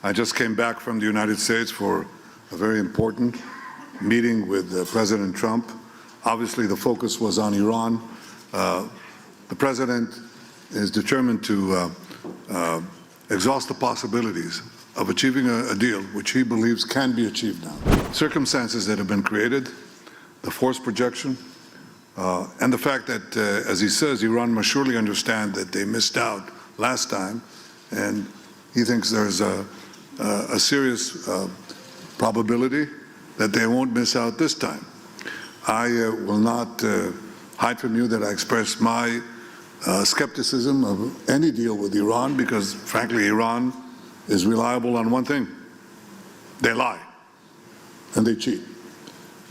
I just came back from the United States for a very important meeting with President Trump. Obviously, the focus was on Iran. The President is determined to exhaust the possibilities of achieving a deal which he believes can be achieved now. Circumstances that have been created, the force projection, and the fact that, as he says, Iran must surely understand that they missed out last time, and he thinks there's a serious probability that they won't miss out this time. I will not hide from you that I express my skepticism of any deal with Iran because, frankly, Iran is reliable on one thing. They lie and they cheat.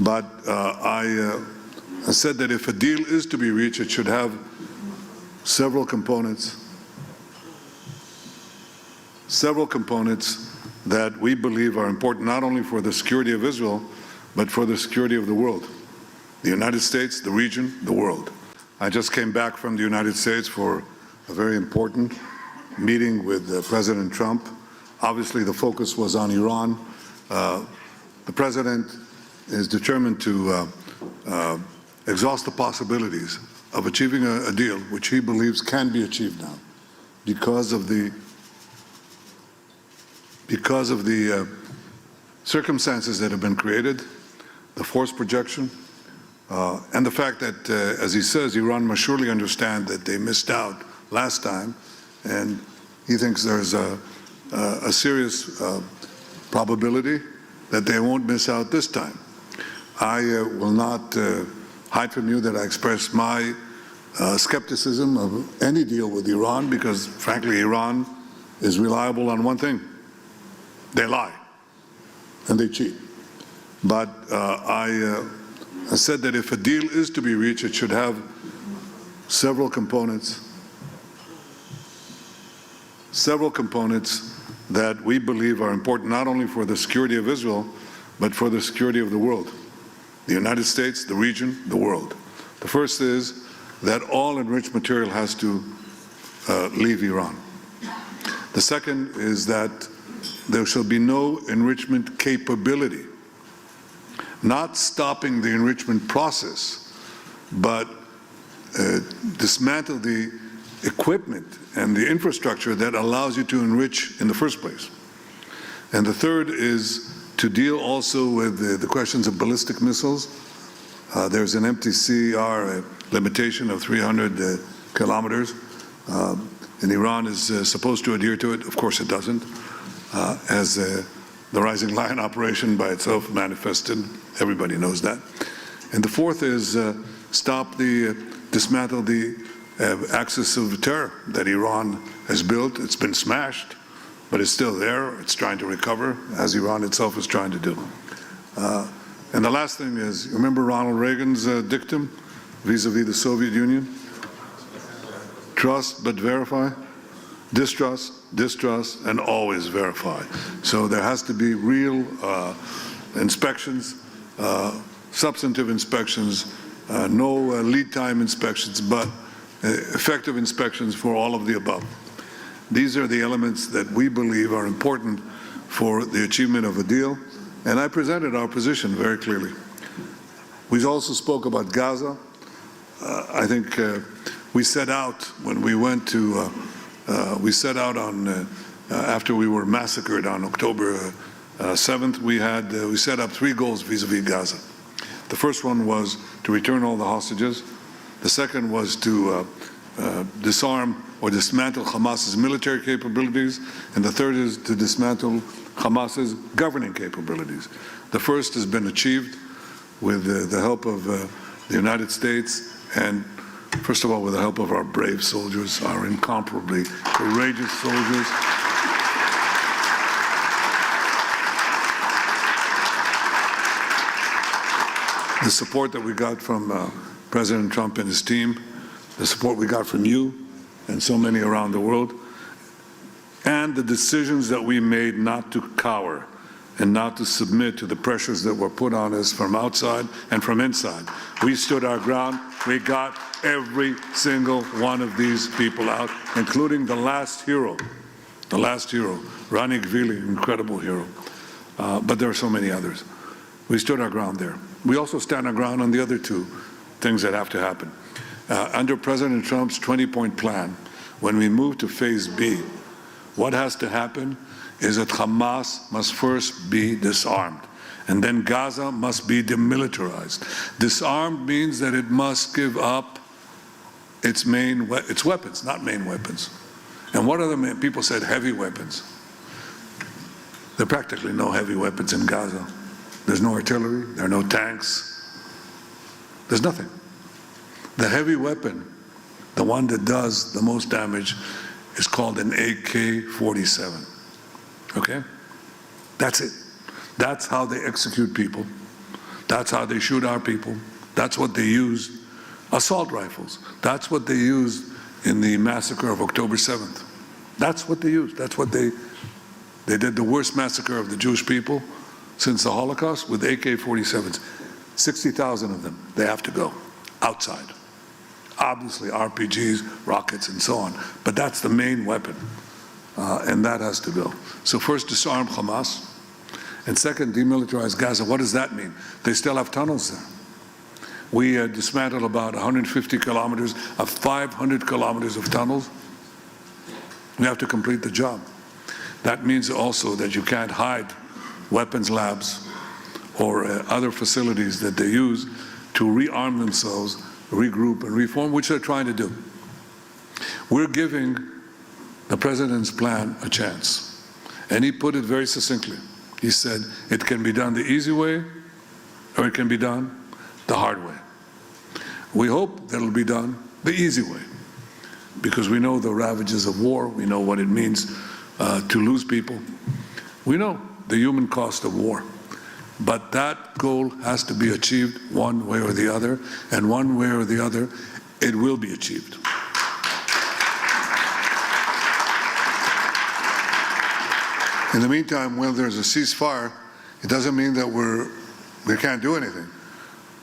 But I said that if a deal is to be reached, it should have several components that we believe are important not only for the security of Israel, but for the security of the world. The United States, the region, the world. I just came back from the United States for a very important meeting with President Trump. Obviously, the focus was on Iran. The President is determined to exhaust the possibilities of achieving a deal which he believes can be achieved now because of the circumstances that have been created, the force projection, and the fact that, as he says, Iran must surely understand that they missed out last time, and he thinks there's a serious probability that they won't miss out this time. I will not hide from you that I express my skepticism of any deal with Iran because, frankly, Iran is reliable on one thing. They lie and they cheat. But I said that if a deal is to be reached, it should have several components that we believe are important not only for the security of Israel, but for the security of the world. The United States, the region, the world. The first is that all enriched material has to leave Iran. The second is that there shall be no enrichment capability, not stopping the enrichment process, but dismantle the equipment and the infrastructure that allows you to enrich in the first place. And the third is to deal also with the questions of ballistic missiles. There's an MTCR limitation of 300 kilometers, and Iran is supposed to adhere to it. Of course it doesn't, as the Rising Lion operation by itself manifested. Everybody knows that. And the fourth is dismantle the axis of terror that Iran has built. It's been smashed, but it's still there. It's trying to recover, as Iran itself is trying to do. And the last thing is, remember Ronald Reagan's dictum vis-a-vis the Soviet Union? Trust but verify. Distrust, distrust, and always verify. So there has to be real inspections, substantive inspections, no lead time inspections, but effective inspections for all of the above. These are the elements that we believe are important for the achievement of a deal, and I presented our position very clearly. We also spoke about Gaza. I think we set out when we went to after we were massacred on October 7th, we set up three goals vis-a-vis Gaza. The first one was to return all the hostages. The second was to disarm or dismantle Hamas's military capabilities. And the third is to dismantle Hamas's governing capabilities. The first has been achieved with the help of the United States and, first of all, with the help of our brave soldiers, our incomparably courageous soldiers. The support that we got from President Trump and his team, the support we got from you and so many around the world, and the decisions that we made not to cower and not to submit to the pressures that were put on us from outside and from inside. We stood our ground. We got every single one of these people out, including the last hero, the last hero, Rani Gvili, incredible hero. But there are so many others. We stood our ground there. We also stand our ground on the other two things that have to happen. Under President Trump's 20-point plan, when we move to phase B, what has to happen is that Hamas must first be disarmed, and then Gaza must be demilitarized. Disarmed means that it must give up its weapons, not main weapons. And what are the main? People said heavy weapons. There are practically no heavy weapons in Gaza. There's no artillery, there are no tanks, there's nothing. The heavy weapon, the one that does the most damage, is called an AK-47, okay? That's it. That's how they execute people. That's how they shoot our people. That's what they use. Assault rifles. That's what they used in the massacre of October 7th. That's what they used. That's what they did the worst massacre of the Jewish people since the Holocaust with AK-47s. 60,000 of them. They have to go outside. Obviously RPGs, rockets, and so on. But that's the main weapon, and that has to go. So first, disarm Hamas, and second, demilitarize Gaza. What does that mean? They still have tunnels there. We dismantled about 150 kilometers of 500 kilometers of tunnels. We have to complete the job. That means also that you can't hide weapons labs or other facilities that they use to rearm themselves, regroup and reform, which they're trying to do. We're giving the president's plan a chance. And he put it very succinctly. He said, it can be done the easy way, or it can be done the hard way. We hope that it'll be done the easy way, because we know the ravages of war, we know what it means to lose people. We know the human cost of war. But that goal has to be achieved one way or the other, and one way or the other, it will be achieved. In the meantime, when there's a ceasefire, it doesn't mean that we can't do anything.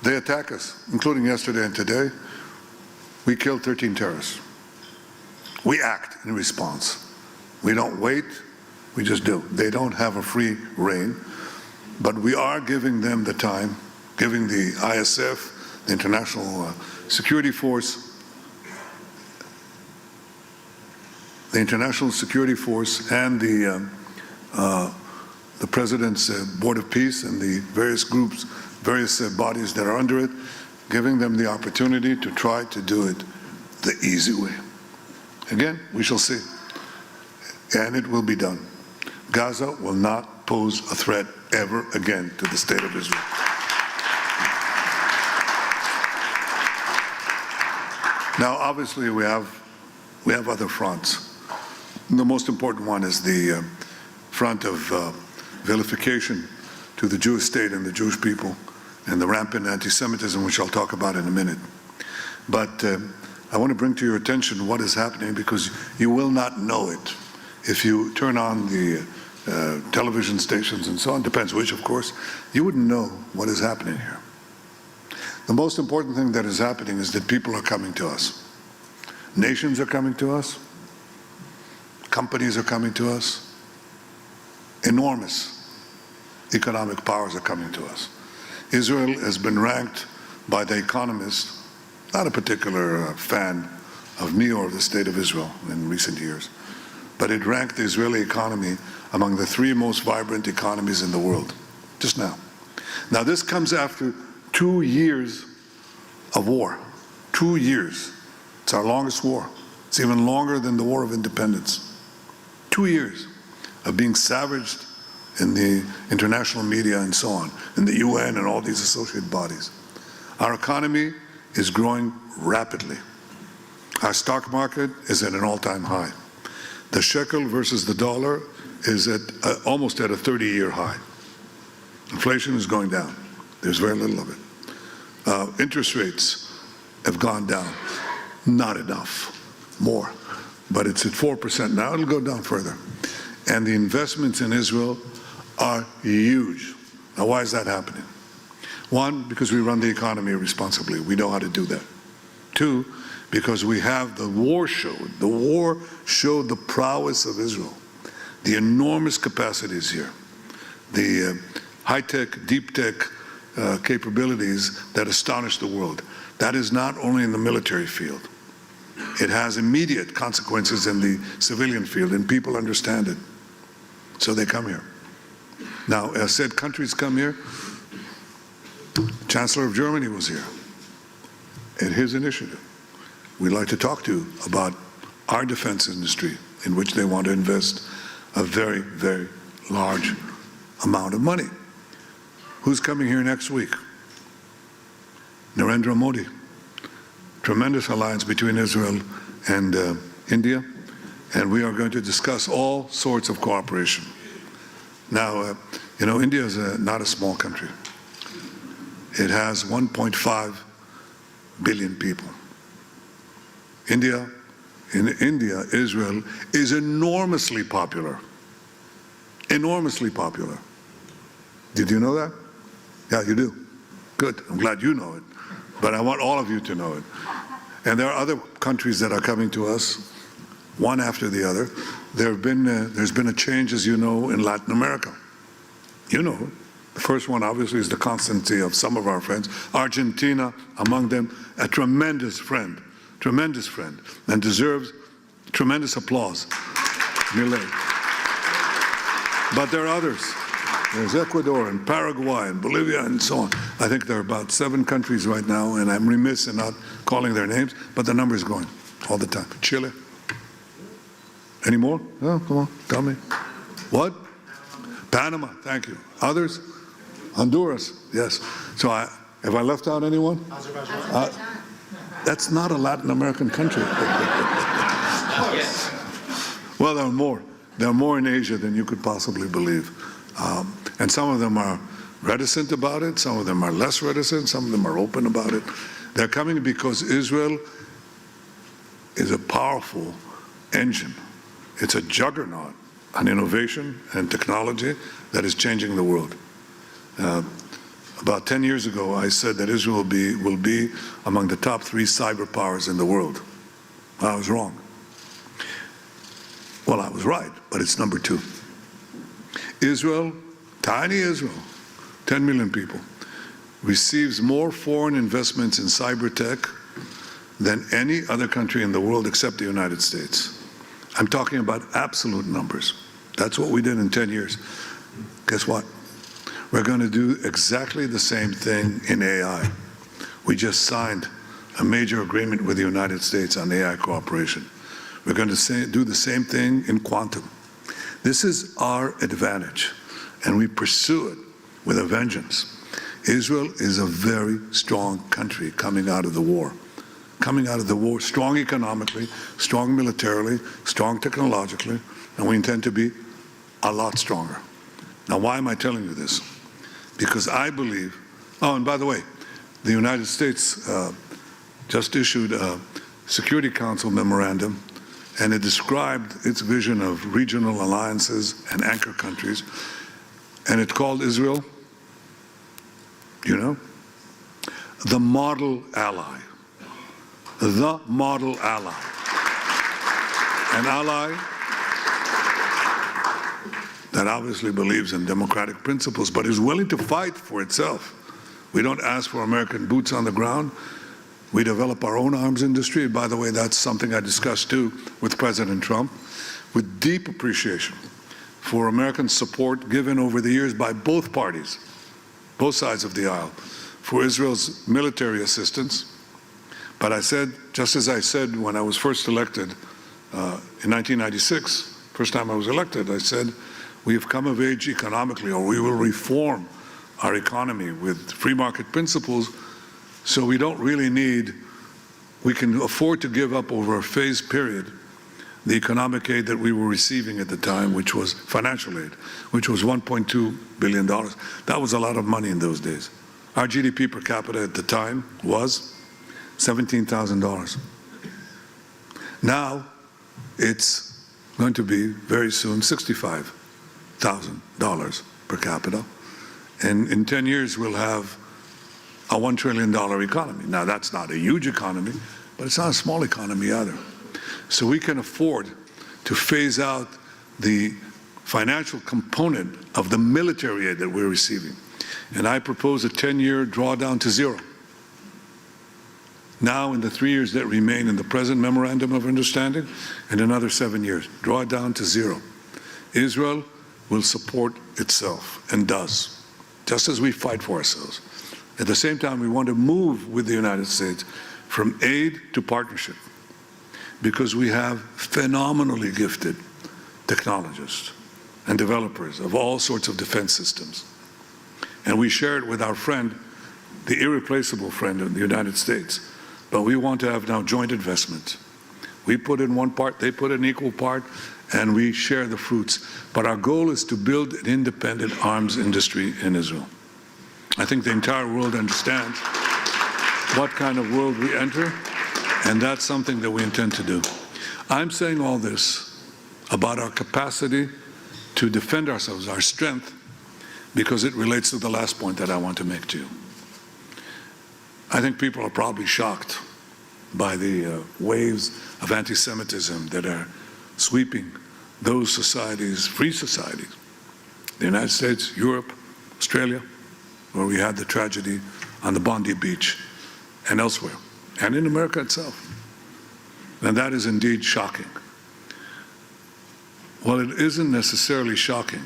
They attack us, including yesterday and today. We killed 13 terrorists. We act in response. We don't wait, we just do. They don't have a free rein. But we are giving them the time, giving the ISF, the International Security Force, and the President's Board of Peace and the various groups, various bodies that are under it, giving them the opportunity to try to do it the easy way. Again, we shall see. And it will be done. Gaza will not pose a threat ever again to the state of Israel. Now, obviously, we have other fronts. The most important one is the front of vilification to the Jewish state and the Jewish people, and the rampant anti-Semitism, which I'll talk about in a minute. But I want to bring to your attention what is happening, because you will not know it if you turn on the television stations and so on, depends which, of course. You wouldn't know what is happening here. The most important thing that is happening is that people are coming to us. Nations are coming to us. Companies are coming to us. Enormous economic powers are coming to us. Israel has been ranked by The Economist, not a particular fan of me or the state of Israel in recent years, but it ranked the Israeli economy among the 3 most vibrant economies in the world, just now. Now, this comes after 2 years of war. 2 years. It's our longest war. It's even longer than the War of Independence. 2 years of being savaged in the international media and so on, in the UN and all these associated bodies. Our economy is growing rapidly. Our stock market is at an all-time high. The shekel versus the dollar is at almost at a 30-year high. Inflation is going down. There's very little of it. Interest rates have gone down. Not enough. More. But it's at 4% now. It'll go down further. And the investments in Israel are huge. Now, why is that happening? 1, because we run the economy responsibly. We know how to do that. 2, because we have the war showed the prowess of Israel. the enormous capacities here, the high-tech, deep-tech capabilities that astonish the world. That is not only in the military field. It has immediate consequences in the civilian field, and people understand it. So they come here. Now, as said, countries come here. Chancellor of Germany was here at his initiative. We'd like to talk to you about our defense industry, in which they want to invest a very, very large amount of money. Who's coming here next week? Narendra Modi. Tremendous alliance between Israel and India, and we are going to discuss all sorts of cooperation. Now, you know, India is not a small country. It has 1.5 billion people. In India, Israel is enormously popular. Enormously popular. Did you know that? Yeah, you do. Good. I'm glad you know it. But I want all of you to know it. And there are other countries that are coming to us, one after the other. There's been a change, as you know, in Latin America. You know it. The first one, obviously, is the constancy of some of our friends. Argentina, among them, a tremendous friend, and deserves tremendous applause. Milei. But there are others. There's Ecuador and Paraguay and Bolivia and so on. I think there are about 7 countries right now, and I'm remiss in not calling their names, but the number is growing all the time. Chile. Any more? Oh, come on, tell me. What? Panama, thank you. Others? Honduras, yes. So have I left out anyone? Azerbaijan. That's not a Latin American country. Well, there are more. There are more in Asia than you could possibly believe. And some of them are reticent about it, some of them are less reticent, some of them are open about it. They're coming because Israel is a powerful engine. It's a juggernaut on innovation and technology that is changing the world. About 10 years ago, I said that Israel will be among the top 3 cyber powers in the world. I was wrong. Well, I was right, but it's number 2. Israel, tiny Israel, 10 million people, receives more foreign investments in cyber tech than any other country in the world except the United States. I'm talking about absolute numbers. That's what we did in 10 years. Guess what? We're going to do exactly the same thing in AI. We just signed a major agreement with the United States on AI cooperation. We're going to do the same thing in quantum. This is our advantage, and we pursue it with a vengeance. Israel is a very strong country coming out of the war. Coming out of the war, strong economically, strong militarily, strong technologically, and we intend to be a lot stronger. Now, why am I telling you this? Because I believe, oh, and by the way, the United States just issued a Security Council memorandum, and it described its vision of regional alliances and anchor countries, and it called Israel, you know, the model ally. The model ally. An ally that obviously believes in democratic principles, but is willing to fight for itself. We don't ask for American boots on the ground. We develop our own arms industry. By the way, that's something I discussed too with President Trump, with deep appreciation for American support given over the years by both parties, both sides of the aisle, for Israel's military assistance. But I said, just as I said when I was first elected in 1996, first time I was elected, I said, we have come of age economically, or we will reform our economy with free market principles, so we don't really need, we can afford to give up over a phased period the economic aid that we were receiving at the time, which was financial aid, which was $1.2 billion. That was a lot of money in those days. Our GDP per capita at the time was $17,000. Now it's going to be very soon $65,000 per capita. And in 10 years, we'll have a $1 trillion economy. Now, that's not a huge economy, but it's not a small economy either. So we can afford to phase out the financial component of the military aid that we're receiving. And I propose a 10-year drawdown to zero. Now, in the 3 years that remain in the present Memorandum of Understanding, and another 7 years, draw it down to zero. Israel will support itself, and does, just as we fight for ourselves. At the same time, we want to move with the United States from aid to partnership, because we have phenomenally gifted technologists and developers of all sorts of defense systems. And we share it with our friend, the irreplaceable friend of the United States. But we want to have now joint investments. We put in one part, they put in an equal part, and we share the fruits. But our goal is to build an independent arms industry in Israel. I think the entire world understands what kind of world we enter, and that's something that we intend to do. I'm saying all this about our capacity to defend ourselves, our strength, because it relates to the last point that I want to make to you. I think people are probably shocked by the waves of anti-Semitism that are sweeping those societies, free societies, the United States, Europe, Australia, where we had the tragedy on the Bondi Beach, and elsewhere, and in America itself. And that is indeed shocking. Well, it isn't necessarily shocking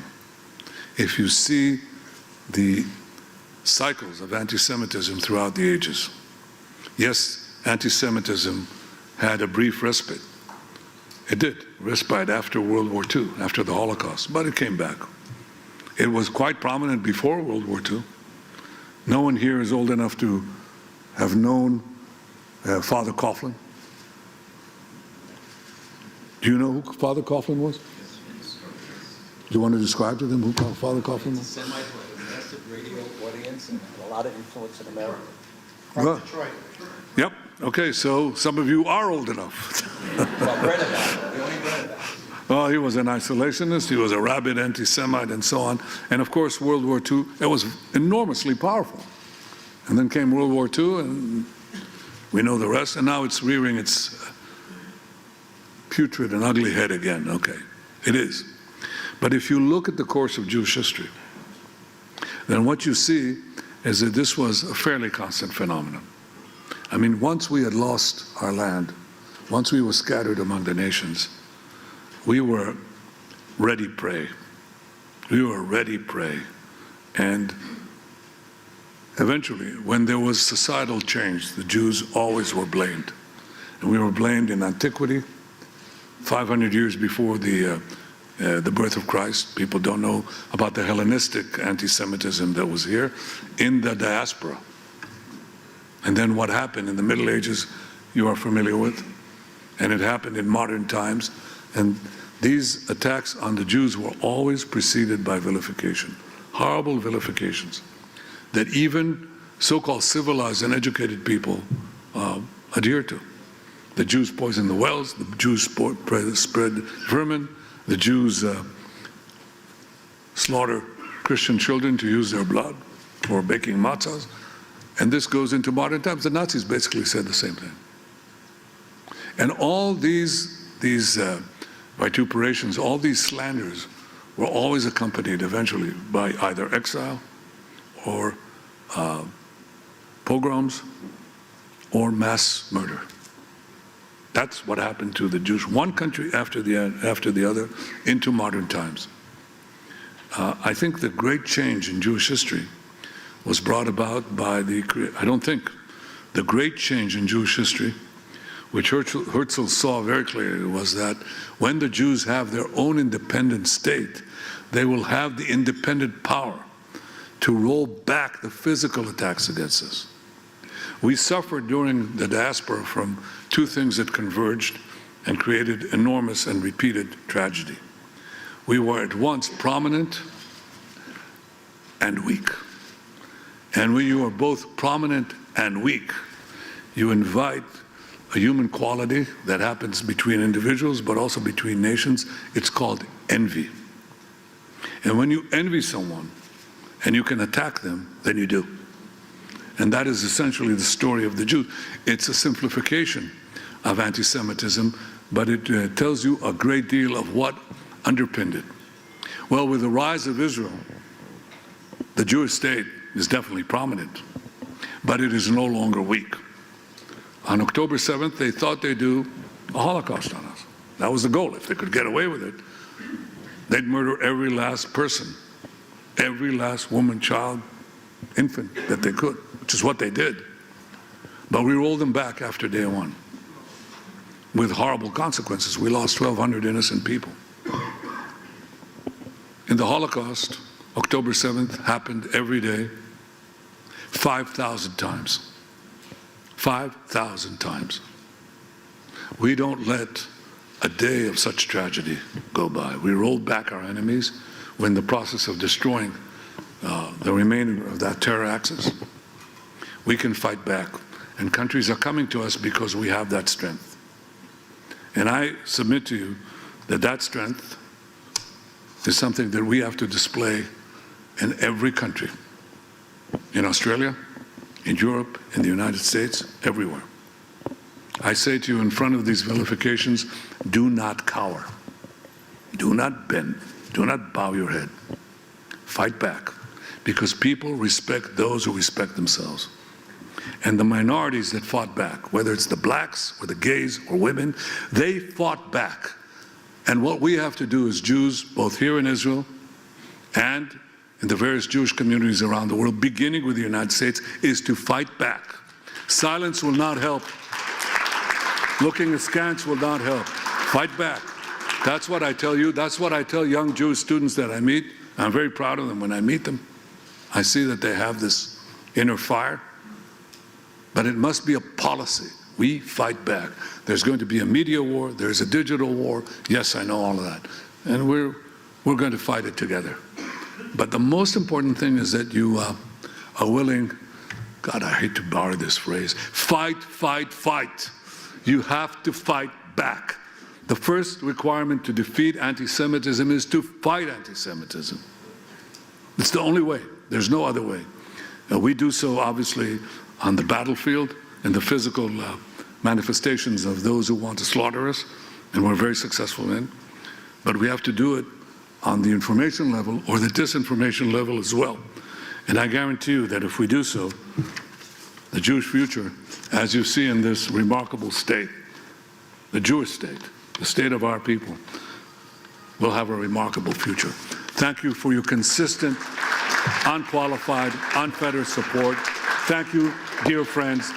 if you see the cycles of anti-Semitism throughout the ages. Yes, anti-Semitism had a brief respite. It did, respite after World War II, after the Holocaust, but it came back. It was quite prominent before World War II. No one here is old enough to have known Father Coughlin. Do you know who Father Coughlin was? Do you want to describe to them who Father Coughlin was? Semite with a massive radio audience and a lot of influence in America. Well, Detroit. Yep. Okay, so some of you are old enough. Well, read about it. We only read about it. Well, he was an isolationist, he was a rabid anti-Semite, and so on. And of course, World War II, it was enormously powerful. And then came World War II, and we know the rest, and now it's rearing its putrid and ugly head again. Okay, it is. But if you look at the course of Jewish history, then what you see is that this was a fairly constant phenomenon. I mean, once we had lost our land, once we were scattered among the nations, we were ready prey. We were ready prey. And eventually, when there was societal change, the Jews always were blamed. And we were blamed in antiquity, 500 years before the birth of Christ. People don't know about the Hellenistic anti-Semitism that was here in the diaspora. And then what happened in the Middle Ages, you are familiar with. And it happened in modern times. And these attacks on the Jews were always preceded by vilification, horrible vilifications that even so-called civilized and educated people adhere to. The Jews poisoned the wells, the Jews spread vermin, the Jews slaughter Christian children to use their blood for baking matzahs. And this goes into modern times. The Nazis basically said the same thing. And all these vituperations, all these slanders were always accompanied eventually by either exile or pogroms or mass murder. That's what happened to the Jews, one country after the other, into modern times. I think the great change in Jewish history was brought about by the great change in Jewish history, which Herzl saw very clearly, was that when the Jews have their own independent state, they will have the independent power to roll back the physical attacks against us. We suffered during the diaspora from two things that converged and created enormous and repeated tragedy. We were at once prominent and weak. And when you are both prominent and weak, you invite a human quality that happens between individuals, but also between nations. It's called envy. And when you envy someone and you can attack them, then you do. And that is essentially the story of the Jews. It's a simplification of anti-Semitism, but it tells you a great deal of what underpinned it. Well, with the rise of Israel, the Jewish state is definitely prominent, but it is no longer weak. On October 7th, they thought they'd do a Holocaust on us. That was the goal. If they could get away with it, they'd murder every last person, every last woman, child, infant that they could, which is what they did. But we rolled them back after day one with horrible consequences. We lost 1,200 innocent people. In the Holocaust, October 7th happened every day, 5,000 times. 5,000 times. We don't let a day of such tragedy go by. We rolled back our enemies. We're in the process of destroying the remainder of that terror axis. We can fight back. And countries are coming to us because we have that strength. And I submit to you that that strength is something that we have to display in every country. In Australia, in Europe, in the United States, everywhere. I say to you in front of these vilifications, do not cower. Do not bend. Do not bow your head. Fight back. Because people respect those who respect themselves. And the minorities that fought back, whether it's the blacks or the gays or women, they fought back. And what we have to do as Jews, both here in Israel and in the various Jewish communities around the world, beginning with the United States, is to fight back. Silence will not help. Looking askance will not help. Fight back. That's what I tell you. That's what I tell young Jewish students that I meet. I'm very proud of them when I meet them. I see that they have this inner fire. But it must be a policy. We fight back. There's going to be a media war. There's a digital war. Yes, I know all of that. And we're going to fight it together. But the most important thing is that you are willing, God, I hate to borrow this phrase, fight, fight, fight. You have to fight back. The first requirement to defeat anti-Semitism is to fight anti-Semitism. It's the only way. There's no other way. We do so, obviously, on the battlefield and the physical manifestations of those who want to slaughter us, and we're very successful in. But we have to do it on the information level or the disinformation level as well. And I guarantee you that if we do so, the Jewish future, as you see in this remarkable state, the Jewish state, the state of our people, will have a remarkable future. Thank you for your consistent, unqualified, unfettered support. Thank you, dear friends.